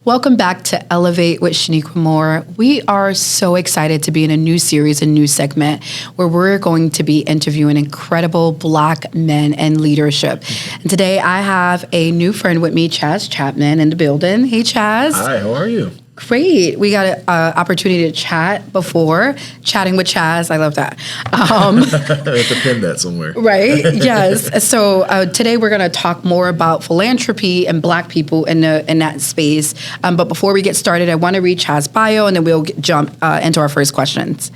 Welcome back to Elevate with Shaniqua Moore. We are so excited to be in a new series, a new segment, where we're going to be interviewing incredible Black men in leadership. And today I have a new friend with me, Chaz Chapman, in the building. Hey, Chaz. Hi, how are you? Great. We got an opportunity to chat before. Chatting with Chaz. I love that. I have to pin that somewhere. Right? Yes. So today we're going to talk more about philanthropy and Black people in that space. But before we get started, I want to read Chaz's bio, and then we'll jump into our first questions.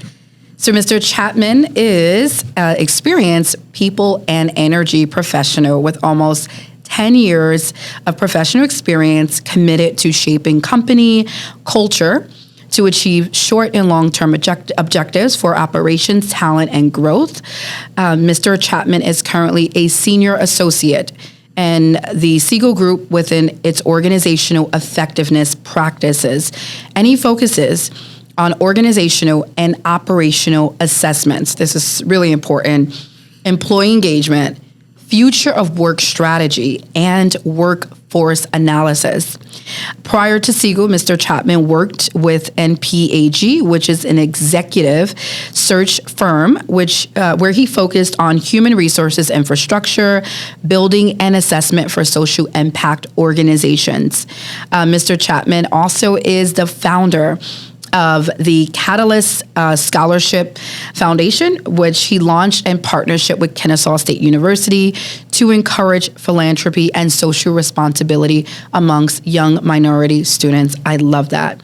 So Mr. Chapman is an experienced people and energy professional with almost 10 years of professional experience committed to shaping company culture to achieve short and long-term objectives for operations, talent, and growth. Mr. Chapman is currently a senior associate in the Siegel Group within its organizational effectiveness practices, and he focuses on organizational and operational assessments. This is really important. Employee engagement, future of work strategy, and workforce analysis. Prior to Siegel, Mr. Chapman worked with NPAG, which is an executive search firm, where he focused on human resources infrastructure, building, and assessment for social impact organizations. Mr. Chapman also is the founder of the Catalyst Scholarship Foundation, which he launched in partnership with Kennesaw State University to encourage philanthropy and social responsibility amongst young minority students. I love that.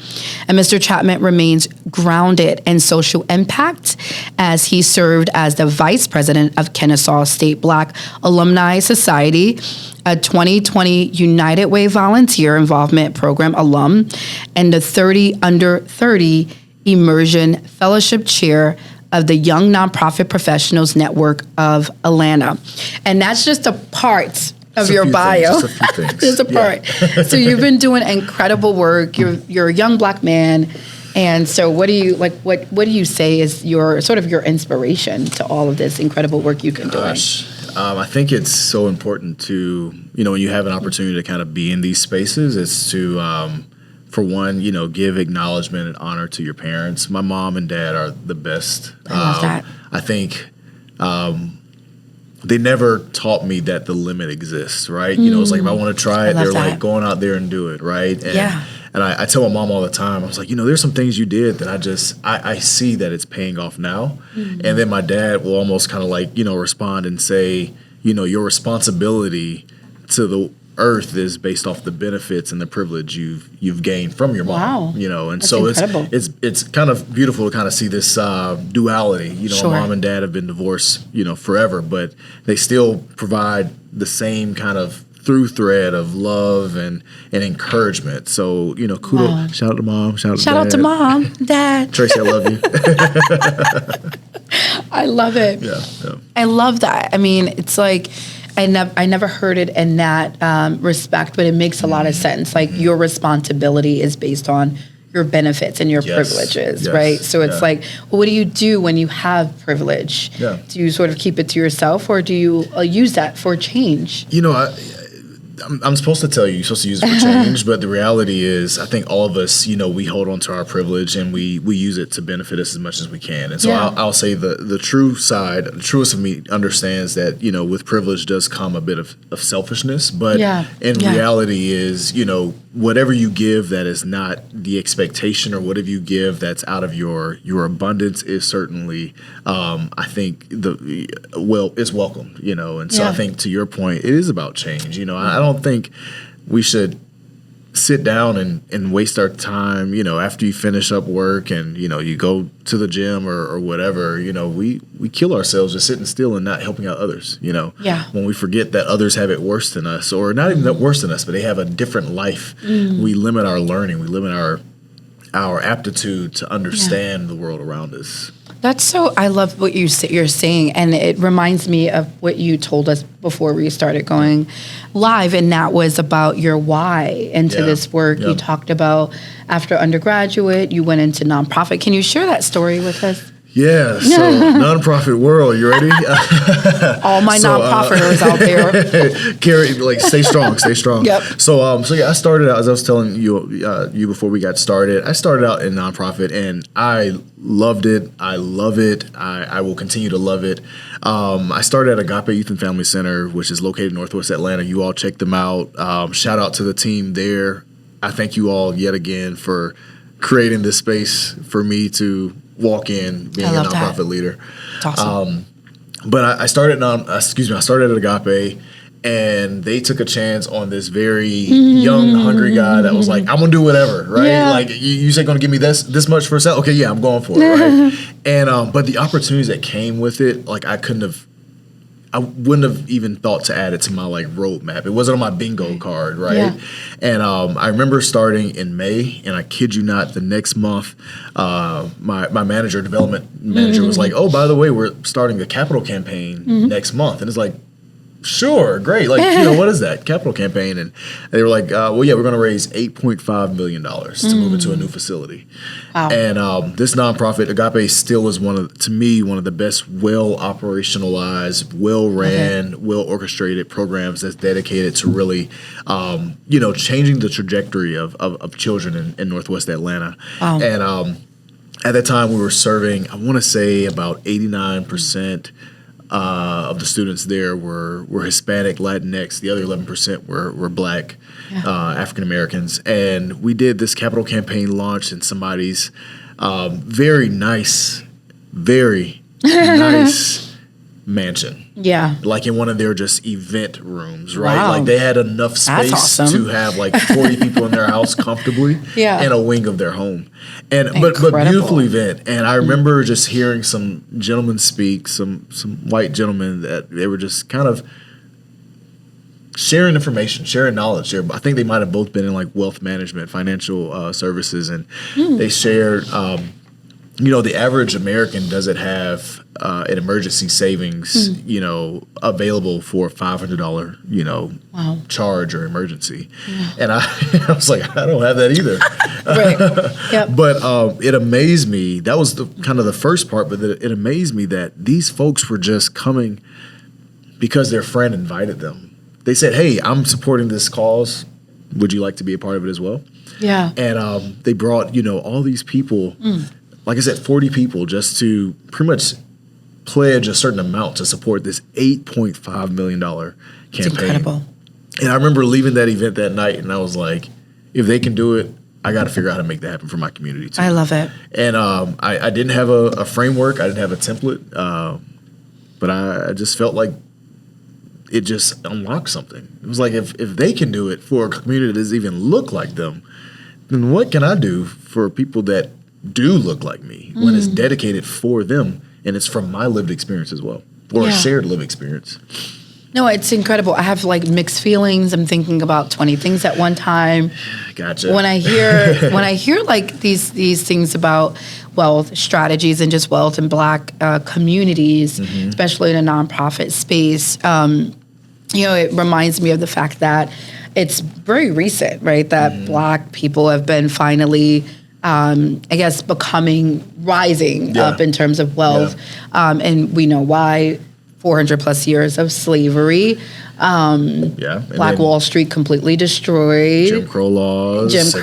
And Mr. Chapman remains grounded in social impact as he served as the vice president of Kennesaw State Black Alumni Society, a 2020 United Way Volunteer Involvement Program alum, and the 30 Under 30 Immersion Fellowship Chair of the Young Nonprofit Professionals Network of Atlanta. And that's just a part of your bio. Just a few things. Just a part. Yeah. So you've been doing incredible work. You're a young Black man. And so what do you say is your sort of your inspiration to all of this incredible work you've been doing? I think it's so important to, when you have an opportunity to kind of be in these spaces, it's to, for one, give acknowledgement and honor to your parents. My mom and dad are the best. I love that. I think they never taught me that the limit exists, right? It's like if I want to try it, they're like, going out there and do it, right? And I tell my mom all the time, I was like, there's some things you did that I see that it's paying off now. Mm-hmm. And then my dad will almost kind of like, respond and say, your responsibility to the earth is based off the benefits and the privilege you've gained from your mom. Wow. And that's so incredible. it's kind of beautiful to kind of see this duality. Sure. Mom and dad have been divorced, forever, but they still provide the same kind of through thread of love and encouragement. So, kudos. Wow. Shout out to mom. Shout out to mom, dad. Tracy, I love you. I love it. Yeah. I love that. I mean, it's like I never heard it in that respect, but it makes a lot of sense. Like your responsibility is based on your benefits and your privileges, right? So it's like, well, what do you do when you have privilege? Yeah. Do you sort of keep it to yourself, or do you use that for change? I'm supposed to tell you, you're supposed to use it for change, but the reality is I think all of us, we hold on to our privilege and we use it to benefit us as much as we can. And so I'll say the true side, the truest of me understands that, with privilege does come a bit of selfishness, but in reality is, whatever you give that is not the expectation or whatever you give that's out of your abundance is certainly, I think, is welcome, and so I think to your point, it is about change. I don't think we should sit down and waste our time, after you finish up work and, you go to the gym or whatever, we kill ourselves just sitting still and not helping out others, when we forget that others have it worse than us, or not even that worse than us, but they have a different life. We limit our learning, we limit our aptitude to understand the world around us. That's so, I love what you're saying, and it reminds me of what you told us before we started going live, and that was about your why into this work. You talked about after undergraduate, you went into nonprofit. Can you share that story with us? Yeah, so nonprofit world, you ready? All my nonprofiters out there. Carrie, like, stay strong, stay strong. Yep. So yeah, I started out, as I was telling you before we got started, I started out in nonprofit, and I loved it. I love it. I will continue to love it. I started at Agape Youth and Family Center, which is located in Northwest Atlanta. You all check them out. Shout out to the team there. I thank you all yet again for creating this space for me to walk in, being a nonprofit leader. It's awesome. But I started at Agape, and they took a chance on this very young, hungry guy that was like, I'm gonna do whatever, right? Yeah. Like, you say gonna give me this much for a sale? Okay, yeah, I'm going for it, right? And but the opportunities that came with it, like, I wouldn't have even thought to add it to my, like, roadmap. It wasn't on my bingo card, right? Yeah. And I remember starting in May, and I kid you not, the next month, my development manager was like, oh, by the way, we're starting a capital campaign next month. And it's like, sure, great. Like, what is that? Capital campaign. And they were like, well, yeah, we're going to raise $8.5 million to move into a new facility. Wow. And this nonprofit, Agape, still is one of the best well-operationalized, well-ran, well-orchestrated programs that's dedicated to really, changing the trajectory of children in Northwest Atlanta. Wow. And at that time, we were serving, I want to say, about 89% of the students there were Hispanic, Latinx. The other 11% were Black, African Americans. And we did this capital campaign launch in somebody's very nice mansion. Yeah. Like, in one of their just event rooms, right? Wow. Like, they had enough space to have like 40 people in their house comfortably in a wing of their home. And but beautiful event. And I remember just hearing some gentlemen speak, some white gentlemen, that they were just kind of sharing information, sharing knowledge. I think they might have both been in, like, wealth management, financial services, and they shared the average American doesn't have an emergency savings, available for a $500, charge or emergency. Yeah. And I was like, I don't have that either. Right. Yep. But it amazed me. That was kind of the first part, but it amazed me that these folks were just coming because their friend invited them. They said, hey, I'm supporting this cause. Would you like to be a part of it as well? Yeah. And they brought, all these people, like I said, 40 people, just to pretty much pledge a certain amount to support this $8.5 million campaign. It's incredible. And I remember leaving that event that night, and I was like, if they can do it, I got to figure out how to make that happen for my community too. I love it. And I didn't have a framework. I didn't have a template. But I just felt like it just unlocked something. It was like, if they can do it for a community that doesn't even look like them, then what can I do for people that do look like me when it's dedicated for them and it's from my lived experience as well, or a shared lived experience? No, it's incredible. I have, like, mixed feelings. I'm thinking about 20 things at one time. Gotcha. When I hear like these things about wealth strategies and just wealth in Black communities, especially in a nonprofit space, it reminds me of the fact that it's very recent, right? That Black people have been finally, rising up in terms of wealth. And we know why. 400 plus years of slavery. Black Wall Street completely destroyed. Jim Crow laws. Just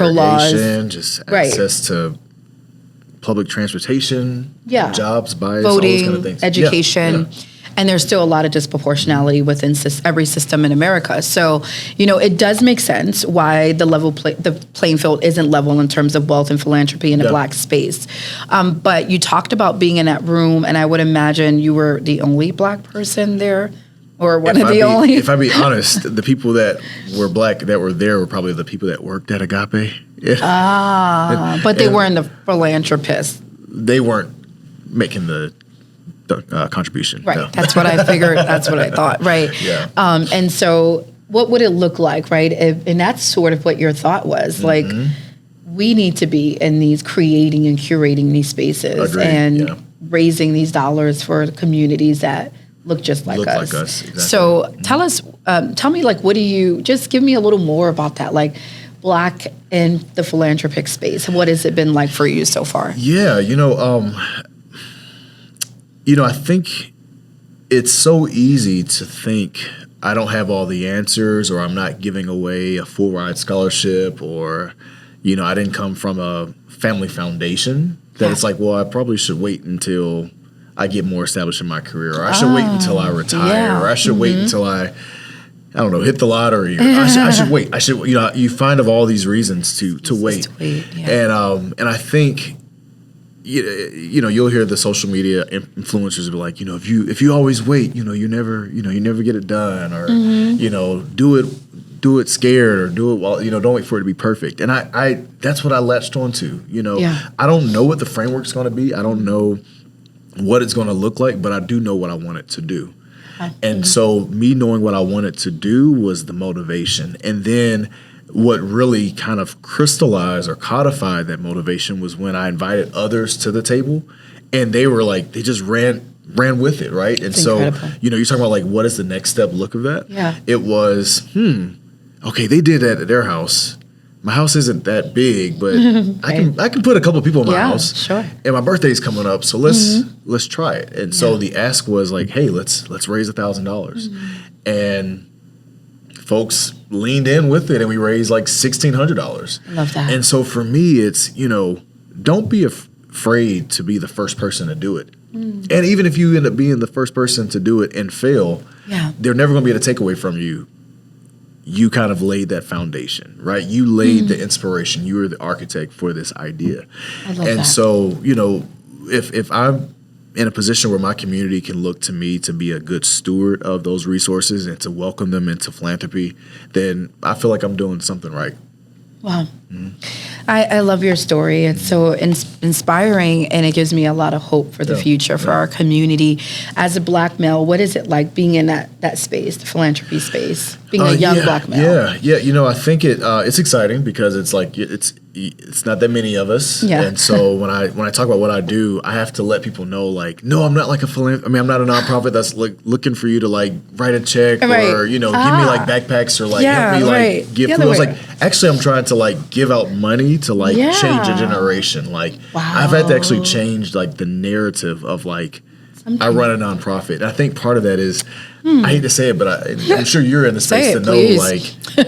access to public transportation. Jobs, bias, voting, all those kind of things. Education. And there's still a lot of disproportionality within every system in America. So, it does make sense why the playing field isn't level in terms of wealth and philanthropy in a Black space. But you talked about being in that room, and I would imagine you were the only Black person there, or one of the only. If I be honest, the people that were Black that were there were probably the people that worked at Agape. But they weren't the philanthropists. They weren't making the contribution. Right. No. That's what I figured. That's what I thought. Right. Yeah. And so what would it look like, right? And that's sort of what your thought was. Like, we need to be in these creating and curating these spaces and raising these dollars for communities that look just like us. Exactly. So tell me, like, just give me a little more about that, like, Black in the philanthropic space. What has it been like for you so far? Yeah, I think it's so easy to think I don't have all the answers, or I'm not giving away a full ride scholarship, or, I didn't come from a family foundation, that it's like, well, I probably should wait until I get more established in my career, or I should wait until I retire, or I should wait until I don't know, hit the lottery. Or I should wait. I should, you find of all these reasons to wait. And I think, you'll hear the social media influencers be like, if you always wait, you never get it done, or do it scared, or do it while, don't wait for it to be perfect. And I that's what I latched onto. I don't know what the framework's going to be. I don't know what it's going to look like, but I do know what I want it to do. And so me knowing what I wanted to do was the motivation. And then what really kind of crystallized or codified that motivation was when I invited others to the table, and they were like, they just ran with it, right? And so, incredible. You're talking about like, what is the next step look of that? Yeah. It was, okay, they did that at their house. My house isn't that big, but right. I can put a couple of people in my house. Sure. And my birthday's coming up, so let's try it. And so the ask was like, hey, let's raise $1,000. And folks leaned in with it, and we raised like $1,600. I love that. And so for me, it's, don't be afraid to be the first person to do it. And even if you end up being the first person to do it and fail, they're never going to be able to take away from you. You kind of laid that foundation, right? You laid the inspiration. You were the architect for this idea. I love and that. So, if I'm in a position where my community can look to me to be a good steward of those resources and to welcome them into philanthropy, then I feel like I'm doing something right. Wow. I love your story. It's so inspiring, and it gives me a lot of hope for the future, for our community. As a Black male, what is it like being in that space, the philanthropy space, being a young Black male? Yeah. I think it's exciting because it's like it's not that many of us, and so when I talk about what I do, I have to let people know, like, no, I'm not like I'm not a nonprofit that's like looking for you to like write a check or give me like backpacks or like help me like give food. I was like, actually, I'm trying to like give out money to like change a generation. Like I've had to actually change like the narrative of like I run a nonprofit. And I think part of that is I hate to say it, but I'm sure you're in the space to know like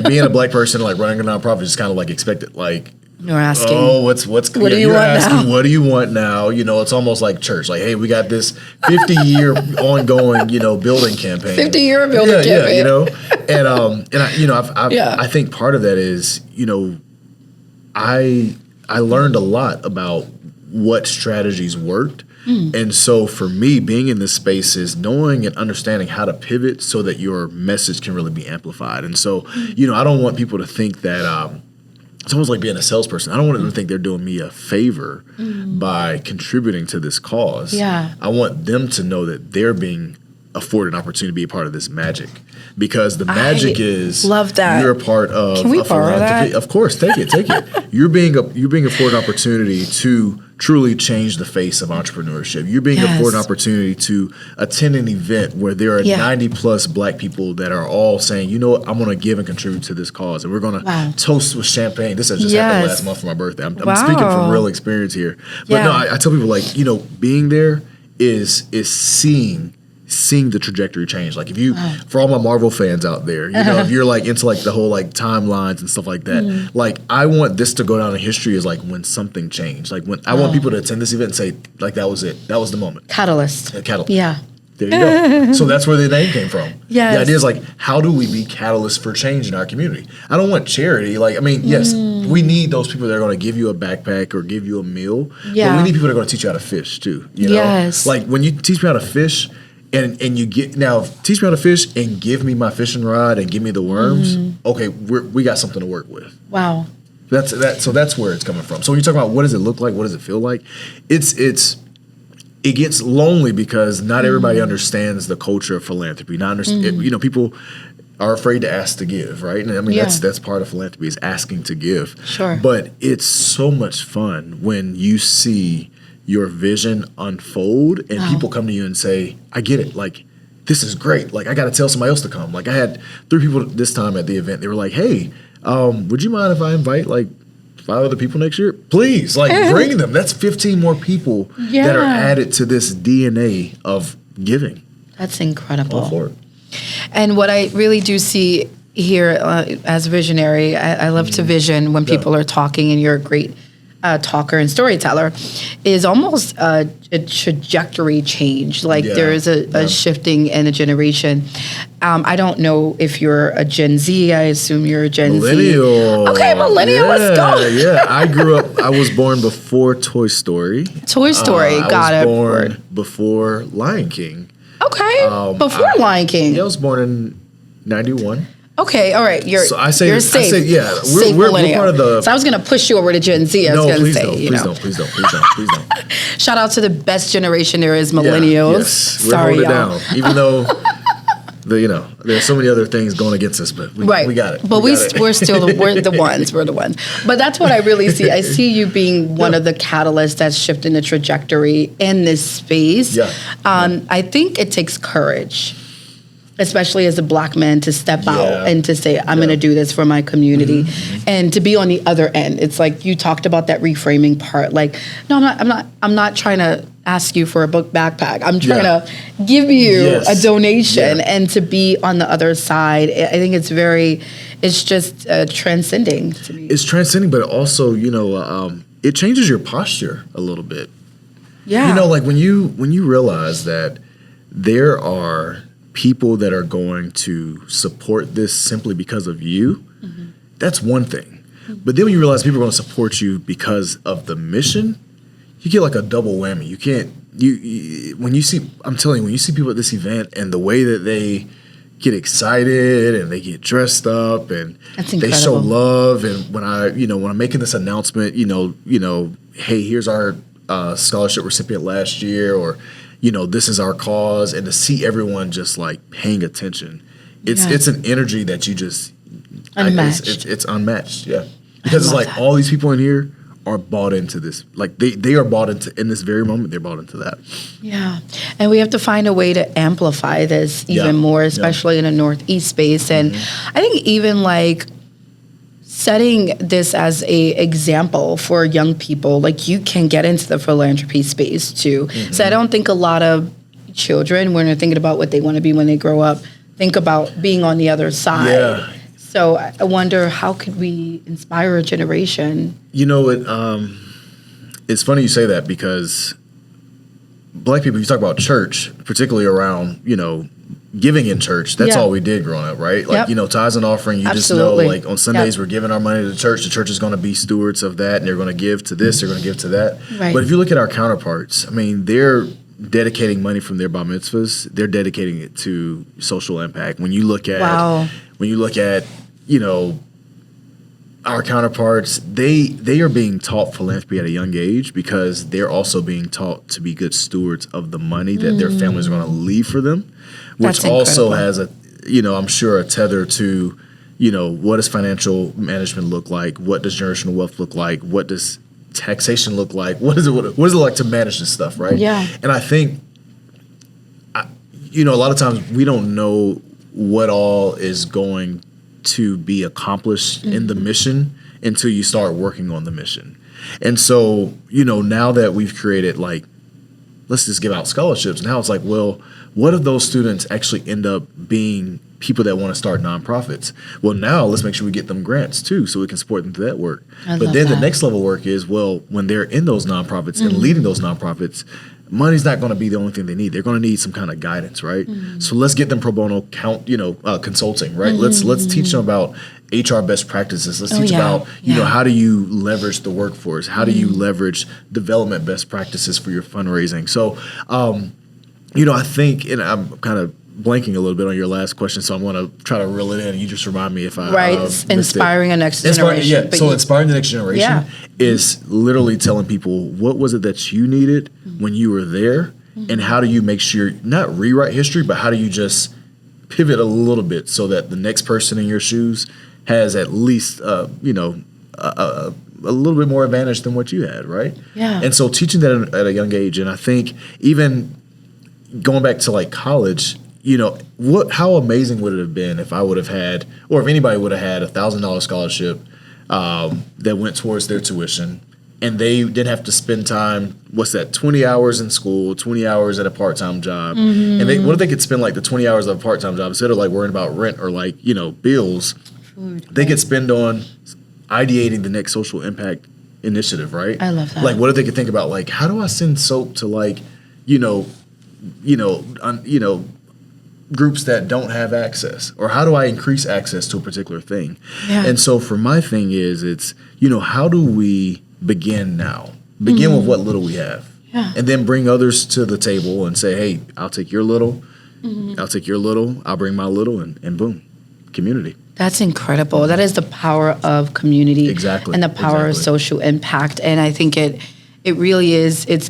being a Black person like running a nonprofit is kind of like expected. Like you're asking, oh, what do you want now? What do you want now? It's almost like church. Like, hey, we got this 50-year ongoing, building campaign. 50-year building campaign. And I think part of that is, I learned a lot about what strategies worked. And so for me, being in this space is knowing and understanding how to pivot so that your message can really be amplified. And so, I don't want people to think that it's almost like being a salesperson. I don't want them to think they're doing me a favor by contributing to this cause. Yeah. I want them to know that they're being afforded an opportunity to be a part of this magic. Because the magic is love that. You're a part of. Can we borrow that? Of course, take it. You're being afforded an opportunity to truly change the face of entrepreneurship. You're being afforded an opportunity to attend an event where there are 90 plus Black people that are all saying, you know what, I'm going to give and contribute to this cause, and we're going to toast with champagne. This has just happened last month for my birthday. I'm speaking from real experience here. But no, I tell people like, being there is seeing the trajectory change. Like if you, for all my Marvel fans out there, if you're like into like the whole like timelines and stuff like that, like I want this to go down in history as like when something changed. Like when I want people to attend this event and say like that was it. That was the moment. Catalyst. Yeah. There you go. So that's where the name came from. Yes. The idea is like, how do we be catalysts for change in our community? I don't want charity. Like, I mean, yes, we need those people that are going to give you a backpack or give you a meal. Yeah. But we need people that are going to teach you how to fish too. Yes. Like when you teach me how to fish, and you teach me how to fish and give me my fishing rod and give me the worms. Okay, we got something to work with. Wow. So that's where it's coming from. So when you talk about what does it look like, what does it feel like, it gets lonely because not everybody understands the culture of philanthropy. People are afraid to ask to give, right? And I mean that's part of philanthropy is asking to give. Sure. But it's so much fun when you see your vision unfold and people come to you and say, I get it. Like, this is great. Like, I got to tell somebody else to come. Like, I had 3 people this time at the event. They were like, hey, would you mind if I invite like 5 other people next year? Please, like bring them. That's 15 more people that are added to this DNA of giving. That's incredible. All for it. And what I really do see here as a visionary, I love to vision when people are talking, and you're a great talker and storyteller, is almost a trajectory change. Like there is a shifting in a generation. I don't know if you're a Gen Z. I assume you're a Gen Millennial. Z. Okay, millennial. Let's go. Yeah, I was born before Toy Story. Toy Story. Got it. I was born before Lion King. Okay, before Lion King. Yeah, I was born in 91. Okay, all right. You're safe. I say, yeah, we're part of the. So I was going to push you over to Gen Z. I was going to say, please don't. Shout out to the best generation there is, millennials. Yeah, yes, Sorry, we're y'all. Down, even though there's so many other things going against us, but we got it. But we're the ones. We're the ones. But that's what I really see. I see you being one of the catalysts that's shifting the trajectory in this space. Yeah. I think it takes courage, especially as a Black man, to step out and to say, I'm going to do this for my community, and to be on the other end. It's like you talked about that reframing part. Like, no, I'm not trying to ask you for a book backpack. I'm trying to give you a donation, and to be on the other side. I think it's just transcending to me. It's transcending, but also, it changes your posture a little bit. Yeah. Like when you realize that there are people that are going to support this simply because of you, that's one thing. But then when you realize people are going to support you because of the mission, you get like a double whammy. You can't, when you see people at this event and the way that they get excited and they get dressed up and they show love, and when I'm making this announcement, hey, here's our scholarship recipient last year, or this is our cause, and to see everyone just like paying attention, it's an energy that you just unmatched. It's unmatched, because it's like all these people in here are bought into this. Like they are bought into, in this very moment, they're bought into that. Yeah, and we have to find a way to amplify this even more, especially in a Northeast space. And I think even like setting this as a example for young people, like you can get into the philanthropy space too. So I don't think a lot of children, when they're thinking about what they want to be when they grow up, think about being on the other side. Yeah. So I wonder, how could we inspire a generation? It's funny you say that, because Black people, you talk about church, particularly around, giving in church, that's all we did growing up, right? Like, tithes and offering, you just know, like on Sundays we're giving our money to the church is going to be stewards of that, and they're going to give to this, they're going to give to that. Right. But if you look at our counterparts, I mean, they're dedicating money from their bar mitzvahs, they're dedicating it to social impact. When you look at, our counterparts, they are being taught philanthropy at a young age, because they're also being taught to be good stewards of the money that their families are going to leave for them, which also has I'm sure a tether to, what does financial management look like? What does generational wealth look like? What does taxation look like? What is it like to manage this stuff, right? Yeah. And I think, a lot of times we don't know what all is going to be accomplished in the mission until you start working on the mission. And so, now that we've created, like, let's just give out scholarships, now it's like, well, what if those students actually end up being people that want to start nonprofits? Well, now let's make sure we get them grants too, so we can support them through that work. But then the next level work is, well, when they're in those nonprofits and leading those nonprofits, money's not going to be the only thing they need. They're going to need some kind of guidance, right? So let's get them pro bono consulting, right? Let's teach them about HR best practices. Let's teach about, how do you leverage the workforce? How do you leverage development best practices for your fundraising? So, I think, and I'm kind of blanking a little bit on your last question, so I'm going to try to reel it in. You just remind me if I inspiring a next generation. So inspiring the next generation is literally telling people, what was it that you needed when you were there, and how do you make sure, not rewrite history, but how do you just pivot a little bit so that the next person in your shoes has at least a little bit more advantage than what you had, right? Yeah. And so teaching that at a young age, and I think even going back to like college, how amazing would it have been if I would have had, or if anybody would have had $1,000 scholarship that went towards their tuition. And they didn't have to spend time, 20 hours in school, 20 hours at a part-time job. And what if they could spend like the 20 hours of a part-time job instead of like worrying about rent or like, bills, they could spend on ideating the next social impact initiative, right? I love that. Like what if they could think about like, how do I send soap to like, groups that don't have access, or how do I increase access to a particular thing? Yeah. And so for my thing is, it's, how do we begin now? Begin with what little we have. Yeah. And then bring others to the table and say, hey, I'll take your little, I'll take your little, I'll bring my little, and boom, community. That's incredible. That is the power of community. Exactly. And the power of social impact. And I think it really is, it's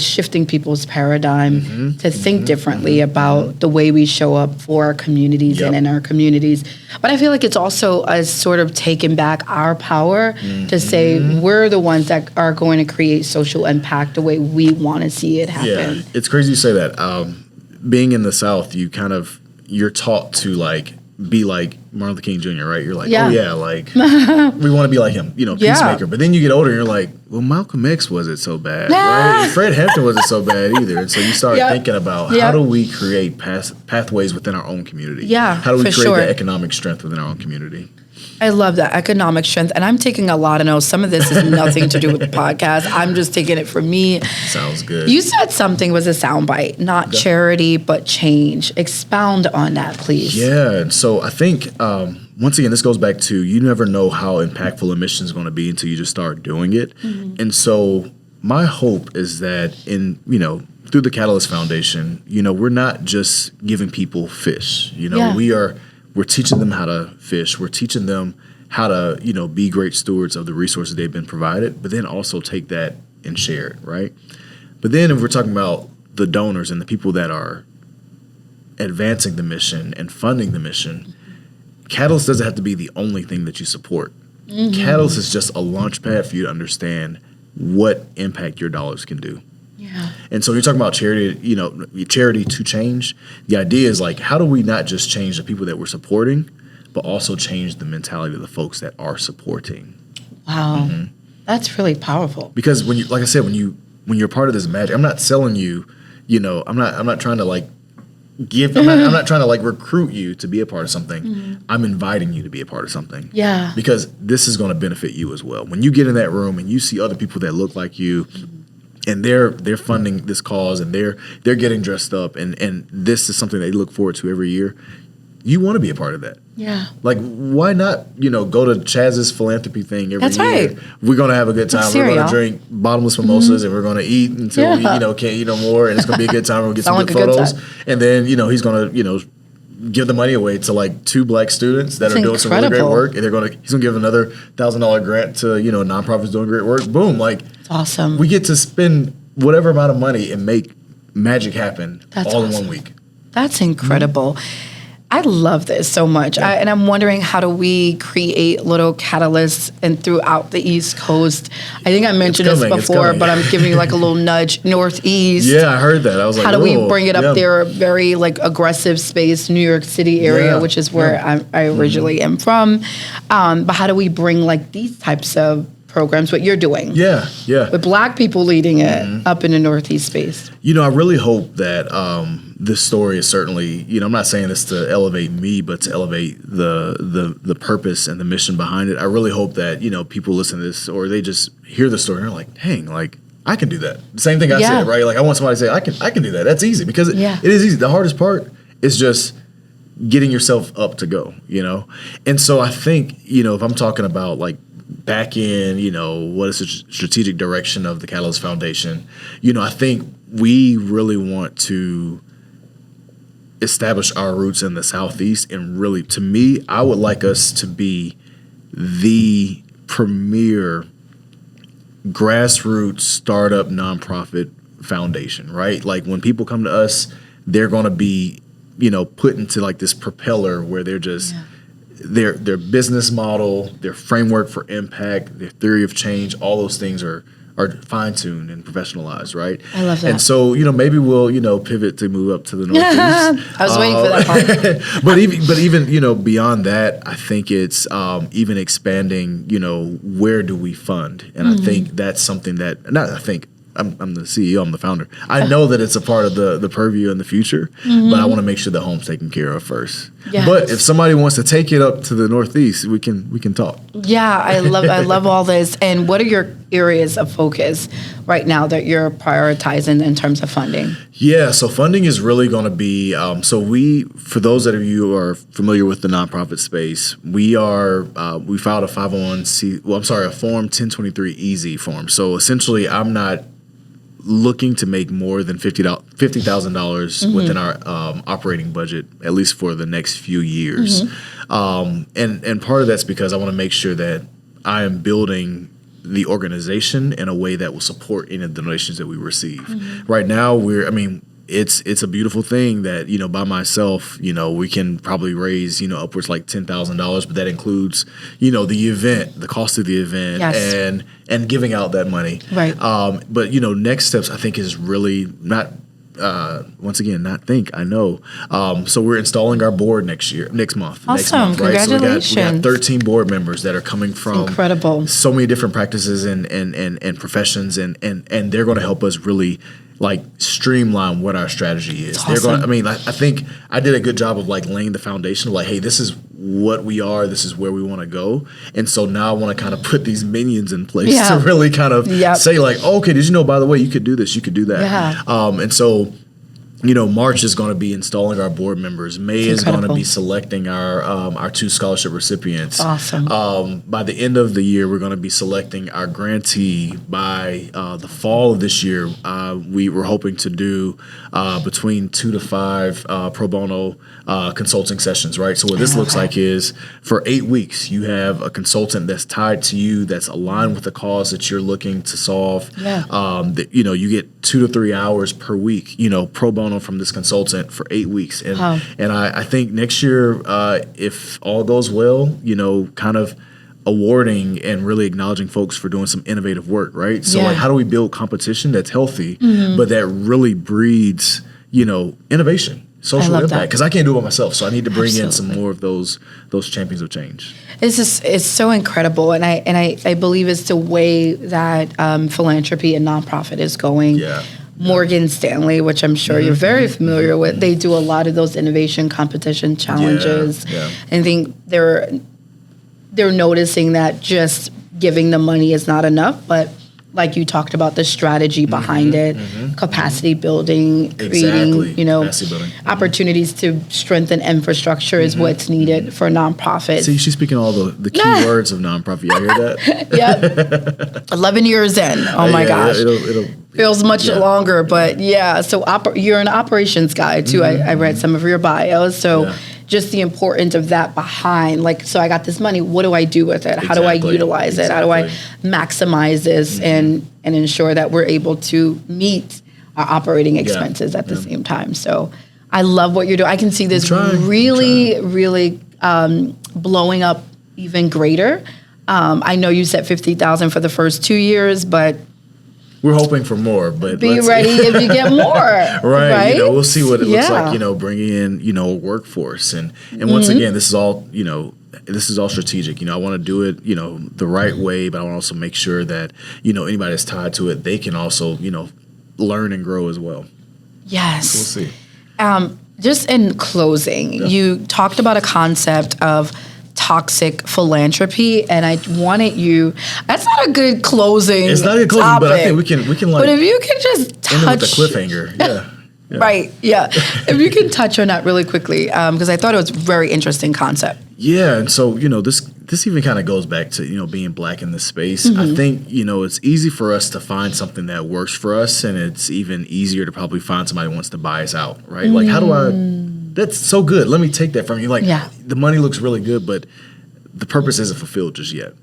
shifting people's paradigm to think differently about the way we show up for our communities and in our communities. But I feel like it's also a sort of taking back our power to say we're the ones that are going to create social impact the way we want to see it happen. Yeah, it's crazy you say that. Being in the South, you're taught to like be like Martin Luther King Jr., right? You're like, oh yeah, like we want to be like him, peacemaker. But then you get older and you're like, well, Malcolm X wasn't so bad, right? Fred Hampton wasn't so bad either. And so you start thinking about how do we create pathways within our own community? Yeah, how do we create that economic strength within our own community? I love that economic strength. And I'm taking a lot of notes. Some of this has nothing to do with the podcast. I'm just taking it for me. Sounds good. You said something was a soundbite, not charity, but change. Expound on that, please. Yeah. And so I think, once again, this goes back to you never know how impactful a mission is going to be until you just start doing it. And so my hope is that through the Catalyst Foundation, we're not just giving people fish. We're teaching them how to fish. We're teaching them how to, be great stewards of the resources they've been provided, but then also take that and share it, right? But then if we're talking about the donors and the people that are advancing the mission and funding the mission, Catalyst doesn't have to be the only thing that you support. Catalyst is just a launch pad for you to understand what impact your dollars can do. Yeah. And so you're talking about charity, charity to change. The idea is like, how do we not just change the people that we're supporting, but also change the mentality of the folks that are supporting? Wow. That's really powerful. Because when you're part of this magic, I'm not selling you, I'm not trying to like I'm not trying to like recruit you to be a part of something. I'm inviting you to be a part of something. Yeah. Because this is going to benefit you as well. When you get in that room and you see other people that look like you, and they're funding this cause, and they're getting dressed up, and this is something they look forward to every year, you want to be a part of that. Yeah. Like, why not, go to Chaz's philanthropy thing every year? Right. We're going to have a good time. We're going to drink bottomless mimosas, and we're going to eat until we, can't eat no more, and it's going to be a good time. We'll get some good photos. And then, he's going to, give the money away to like 2 Black students that are doing some really great work, and he's going to give another $1,000 grant to, nonprofits doing great work. Boom. Like, awesome. We get to spend whatever amount of money and make magic happen in 1 week. That's incredible. I love this so much. Yeah. And I'm wondering, how do we create little catalysts and throughout the East Coast? I think I mentioned this before, but I'm giving you like a little nudge, Northeast. Yeah, I heard that. I was like, how do we bring it up there? Very like aggressive space, New York City area, which is where I originally am from. But how do we bring like these types of programs, what you're doing? Yeah. With Black people leading it up in the Northeast space. I really hope that this story is certainly, I'm not saying this to elevate me, but to elevate the purpose and the mission behind it. I really hope that, people listen to this, or they just hear the story and are like, dang, like, I can do that. The same thing I said, right? Like, I want somebody to say, I can do that. That's easy, because it is easy. The hardest part is just getting yourself up to go, And so I think, if I'm talking about like back in, what is the strategic direction of the Catalyst Foundation, I think we really want to establish our roots in the Southeast. And really, to me, I would like us to be the premier grassroots startup nonprofit foundation, right? Like, when people come to us, they're going to be, put into like this propeller where they're just their business model, their framework for impact, their theory of change, all those things are are fine-tuned and professionalized, right? I love that. And so, maybe we'll, pivot to move up to the Northeast. I was waiting for that part. but even, beyond that, I think it's even expanding, where do we fund? And I think that's something that, not I think, I'm the CEO, I'm the founder. I know that it's a part of the purview in the future, but I want to make sure the home's taken care of first. Yes. But if somebody wants to take it up to the Northeast, we can talk. Yeah, I love all this. And what are your areas of focus right now that you're prioritizing in terms of funding? Yeah, so funding is really going to be, for those of you who are familiar with the nonprofit space, we filed a 501c, a Form 1023 Easy form. So essentially, I'm not looking to make more than $50,000 within our operating budget, at least for the next few years. And part of that's because I want to make sure that I am building the organization in a way that will support any of the donations that we receive. Right now, it's a beautiful thing that, by myself, we can probably raise, upwards like $10,000, but that includes, the event, the cost of the event, yes, and giving out that money. Right. But, next steps, I think, is really not, once again, not think, I know. So we're installing our board next month. Awesome. Congratulations. So we got 13 board members that are coming from incredible, so many different practices and professions, and they're going to help us really streamline what our strategy is. Awesome. I think I did a good job of laying the foundation of hey, this is what we are, this is where we want to go. And so now I want to kind of put these minions in place to really kind of say okay, did you know, by the way, you could do this, you could do that. Yeah. And so, March is going to be installing our board members. May is going to be selecting our 2 scholarship recipients. Awesome. By the end of the year, we're going to be selecting our grantee. By the fall of this year, we were hoping to do between 2 to 5 pro bono consulting sessions, right? So what this looks like is for 8 weeks, you have a consultant that's tied to you, that's aligned with the cause that you're looking to solve. Yeah. You get 2 to 3 hours per week, pro bono from this consultant for 8 weeks. And I think next year, if all goes well, kind of awarding and really acknowledging folks for doing some innovative work, right? So how do we build competition that's healthy, but that really breeds, innovation, social impact? Because I can't do it myself, so I need to bring in some more of those champions of change. It's so incredible, and I believe it's the way that philanthropy and nonprofit is going. Yeah. Morgan Stanley, which I'm sure you're very familiar with, they do a lot of those innovation competition challenges. Yeah. I think they're noticing that just giving the money is not enough, but like you talked about, the strategy behind it, capacity building, creating, opportunities to strengthen infrastructure is what's needed for nonprofits. See, she's speaking all the key words of nonprofit. Y'all hear that? Yep. 11 years in. Oh my gosh. It'll feels much longer, but so you're an operations guy too. I read some of your bios, so just the importance of that behind, so I got this money, what do I do with it? How do I utilize it? How do I maximize this and ensure that we're able to meet our operating expenses at the same time? So I love what you're doing. I can see this really blowing up even greater. I know you set 50,000 for the first 2 years, but we're hoping for more, but be ready if you get more. right. We'll see what it looks like, bringing in, a workforce. And once again, this is all strategic. I want to do it, the right way, but I want to also make sure that, anybody that's tied to it, they can also, learn and grow as well. Yes. So we'll see. Just in closing, you talked about a concept of toxic philanthropy, and I wanted you. That's not a good closing. It's not a good closing, topic, but I think we can But if you can just touch end it with a cliffhanger, yeah. Right. Yeah. If you can touch on that really quickly, because I thought it was a very interesting concept. Yeah, and so this even kind of goes back to being Black in this space. I think it's easy for us to find something that works for us, and it's even easier to probably find somebody who wants to buy us out, right? Like, how do I? That's so good. Let me take that from you. The money looks really good, but the purpose isn't fulfilled just yet.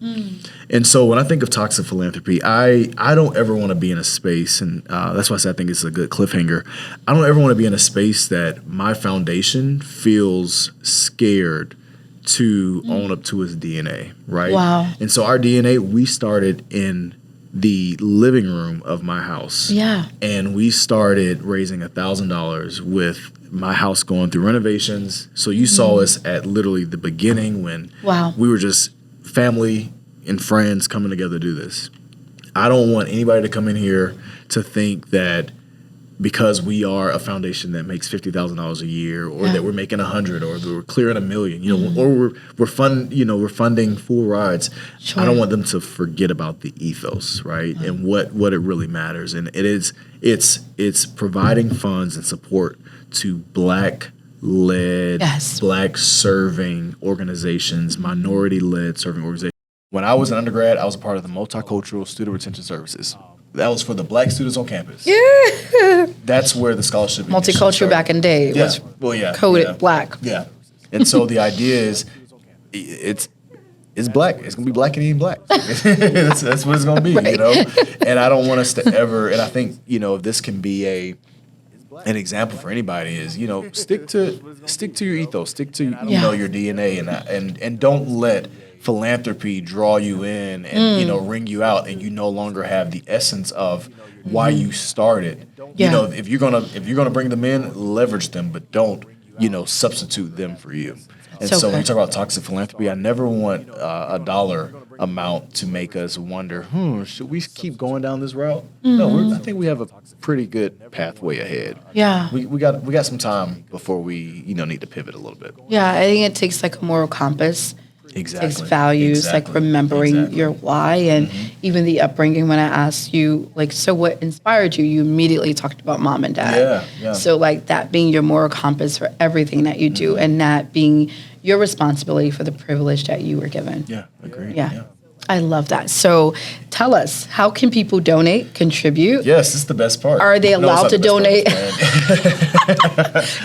And so when I think of toxic philanthropy, I don't ever want to be in a space, and that's why I say I think it's a good cliffhanger. I don't ever want to be in a space that my foundation feels scared to own up to its DNA, right? Wow. And so our DNA, we started in the living room of my house. Yeah. And we started raising $1,000 with my house going through renovations. So you saw us at literally the beginning when we were just family and friends coming together to do this. I don't want anybody to come in here to think that because we are a foundation that makes $50,000 a year, or that we're making 100, or that we're clearing $1 million, or we're funding full rides. Sure. I don't want them to forget about the ethos, right, and what it really matters. And it's providing funds and support to Black-led, Black-serving organizations, minority-led serving organizations. When I was an undergrad, I was a part of the Multicultural Student Retention Services. That was for the Black students on campus. Yeah. That's where the scholarship multicultural back in the day was coded Black. Yeah. And so the idea is it's Black. It's going to be Black and eating Black. that's what it's going to be, And I don't want us to ever, and I think, if this can be an example for anybody is, stick to your ethos, stick to, your DNA and don't let philanthropy draw you in and ring you out, and you no longer have the essence of why you started. If you're gonna bring them in, leverage them, but don't substitute them for you. And so when you talk about toxic philanthropy, I never want a dollar amount to make us wonder, should we keep going down this route? No, I think we have a pretty good pathway ahead. Yeah, we got some time before we need to pivot a little bit. Yeah, I think it takes like a moral compass. Exactly. Takes values, like remembering your why, and even the upbringing. When I asked you, so what inspired you, you immediately talked about mom and dad. Yeah. So that being your moral compass for everything that you do, and that being your responsibility for the privilege that you were given. Yeah, agreed. Yeah. I love that. So tell us, how can people donate, contribute? Yes, this is the best part. Are they allowed to donate?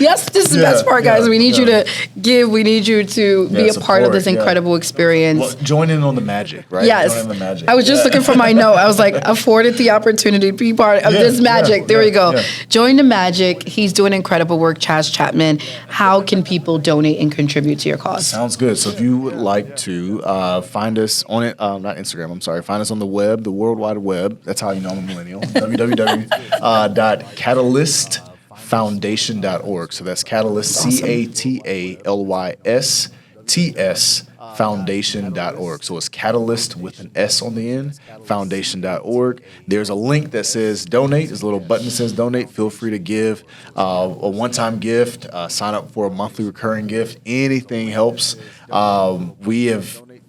Yes, this is the best part, guys. We need you to give. We need you to be a part of this incredible experience. Well, join in on the magic, right? Yes. Join in the magic. I was just looking for my note. I was like, afforded the opportunity to be part of this magic. There we go. Yeah. Join the magic. He's doing incredible work, Chaz Chapman. How can people donate and contribute to your cause? Sounds good. So if you would like to find us on it, not Instagram, I'm sorry. Find us on the web, the World Wide Web. That's how you know I'm a millennial. www.catalystfoundation.org. So that's Catalyst, CATALYSTS, foundation.org. So it's Catalyst with an S on the end, foundation.org. There's a link that says donate. There's a little button that says donate. Feel free to give a one-time gift, sign up for a monthly recurring gift. Anything helps.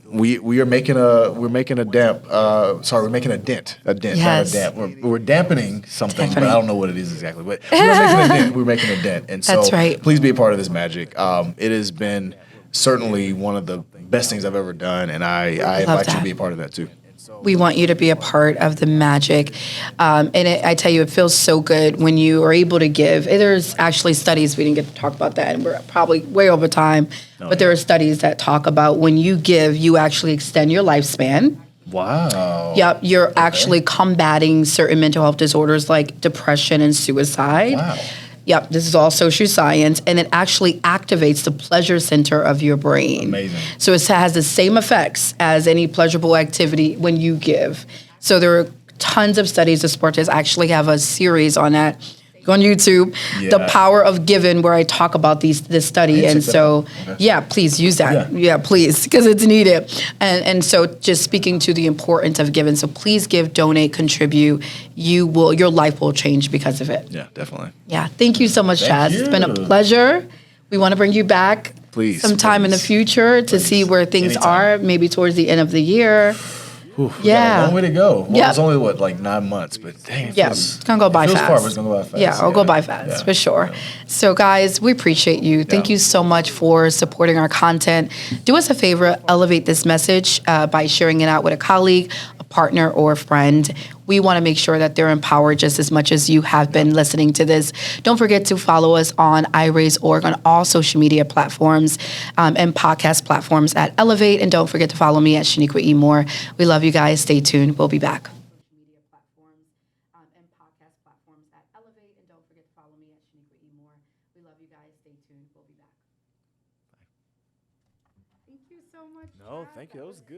We're making a dent. We're dampening something, but I don't know what it is exactly. But we're making a dent. And so please be a part of this magic. It has been certainly one of the best things I've ever done, and I invite you to be a part of that too. We want you to be a part of the magic. I tell you, it feels so good when you are able to give. There's actually studies, we didn't get to talk about that, and we're probably way over time, but there are studies that talk about when you give, you actually extend your lifespan. Wow. Yep, you're actually combating certain mental health disorders like depression and suicide. Wow. Yep, this is all social science, and it actually activates the pleasure center of your brain. Amazing. So it has the same effects as any pleasurable activity when you give. So there are tons of studies. The Sportes actually have a series on that. Go on YouTube, The Power of Giving, where I talk about this study. And so, please use that. Yeah, please, because it's needed. And so just speaking to the importance of giving. So please give, donate, contribute. Your life will change because of it. Yeah, definitely. Yeah, thank you so much, Chaz. It's been a pleasure. We want to bring you back sometime in the future to see where things are, maybe towards the end of the year. We got a long way to go. Well, it's only 9 months, but dang, it's gonna go by fast. It's gonna go by fast. Yeah, it'll go by fast for sure. So, guys, we appreciate you. Thank you so much for supporting our content. Do us a favor, elevate this message by sharing it out with a colleague, a partner, or a friend. We want to make sure that they're empowered just as much as you have been listening to this. Don't forget to follow us on iRaise.org on all social media platforms and podcast platforms at Elevate. And don't forget to follow me at Shaniqua E. Moore. We love you guys. Stay tuned. We'll be back. No, thank you. That was good.